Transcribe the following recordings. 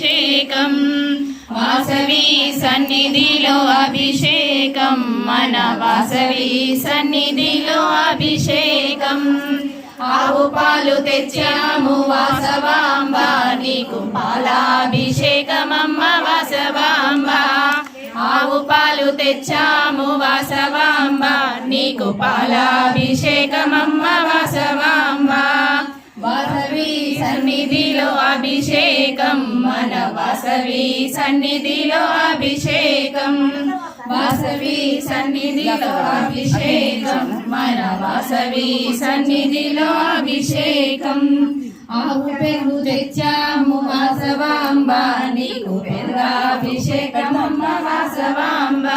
అభిషేకం వాసవి సన్నిధిలో అభిషేకం మన వాసవి సన్నిధిలో అభిషేకం ఆవు పాలు తెచ్చాము వాసవాంబ నీకు పాలాభిషేకమమ్మ వాసవాంబ ఆవు పాలు తెచ్చాము వాసవాంబ నీకు పాలాభిషేకమమ్మ వాసవాంబ వాసవి సన్నిధిలో అభిషేకం మన వాసవి సన్నిధిలో అభిషేకం వాసవి సన్నిధిలో అభిషేకం మన వాసవి సన్నిధిలో అభిషేకం ఆవు పెరుగు తెచ్చాము వాసవాంబ నీకు పెరుగాభిషేకమమ్మ వాసవాంబ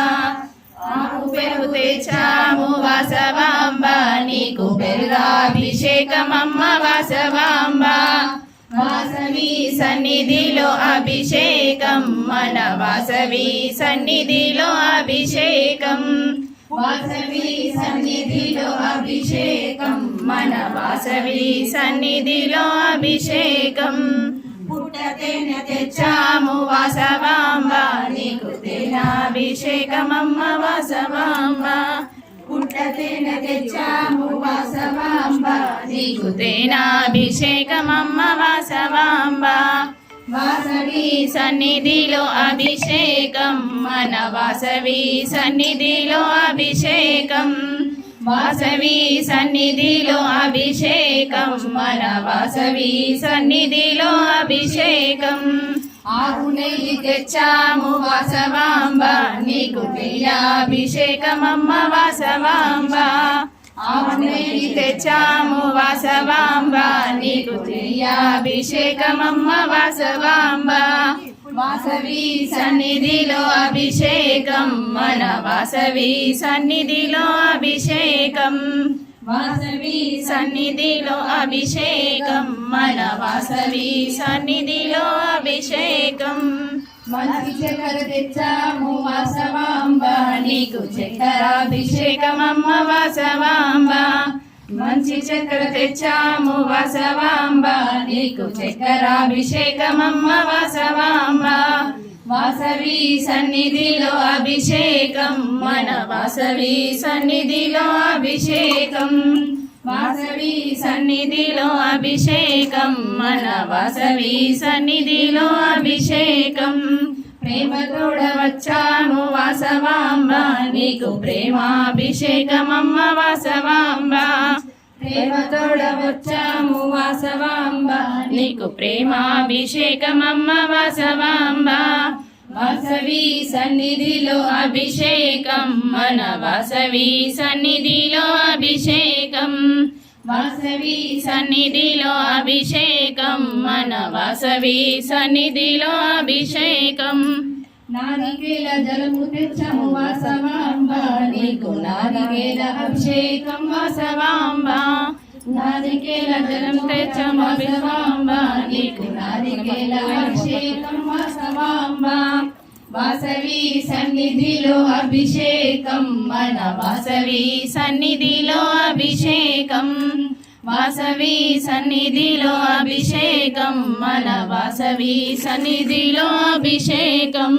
ఆవు పెరుగు తెచ్చాము వాసవాంబ నీకు పెరుగాభిషేకమమ్మ వాసవాంబ వాసవి సన్నిధిలో అభిషేకం మన వాసవి సన్నిధిలో అభిషేకం వాసవి సన్నిధిలో అభిషేకం మన వాసవి సన్నిధిలో అభిషేకం పుట్టతేనె తెచ్చాము వాసవాంబ నీకు తేనాభిషేకమమ్మ వాసవాంబ పుట్టతేనె తెచ్చాము వాసవాంబ నీకు తేనాభిషేకమమ్మ వాసవాంబ వాసవి సన్నిధిలో అభిషేకం మన వాసవి సన్నిధిలో అభిషేకం వాసవి సన్నిధిలో అభిషేకం మన వాసవి సన్నిధిలో అభిషేకం ఆవు నెయ్యి తెచ్చాము వాసవాంబ నీకు నెయ్యాభిషేకమమ్మ వాసవాంబ ఆవు నెయ్యి తెచ్చాము వాసవాంబ నీకు నెయ్యాభిషేకమమ్మ వాసవాంబ వాసవి సన్నిధిలో అభిషేకం మన వాసవి సన్నిధిలో అభిషేకం వాసవి సన్నిధిలో అభిషేకం మన వాసవి సన్నిధిలో అభిషేకం మంచి చక్కెర తెచ్చాము వాసవాంబ నీకు చక్కెరాభిషేకమమ్మ వాసవాంబ మంచి చక్కెర తెచ్చాము వాసవాంబ నీకు చక్కెరాభిషేకమమ్మ వాసవాంబ వాసవి సన్నిధిలో అభిషేకం మన వాసవి సన్నిధిలో అభిషేకం వాసవి సన్నిధిలో అభిషేకం మన వాసవి సన్నిధిలో అభిషేకం ప్రేమ తోడ వచ్చాము వాసవాంబ నీకు ప్రేమాభిషేకమమ్మ వాసవాంబ ప్రేమ తోడ వచ్చాము వాసవాంబ నీకు ప్రేమాభిషేకమమ్మ వాసవాంబ వాసవి సన్నిధిలో అభిషేకం మన వాసవి సన్నిధిలో అభిషేకం వాసవి సన్నిధిలో అభిషేకం మన వాసవి సన్నిధిలో అభిషేకం నారికేల జలము తెచ్చాము వాసవాంబ నీకు నారికేల అభిషేకం వాసవాంబ నారికేల జలం తెచ్చాము వాసవాంబ నీకు నారికేల అభిషేకం వాసవాంబ వాసవి సన్నిధిలో అభిషేకం మన వాసవి సన్నిధిలో అభిషేకం వాసవి సన్నిధిలో అభిషేకం మన వాసవి సన్నిధిలో అభిషేకం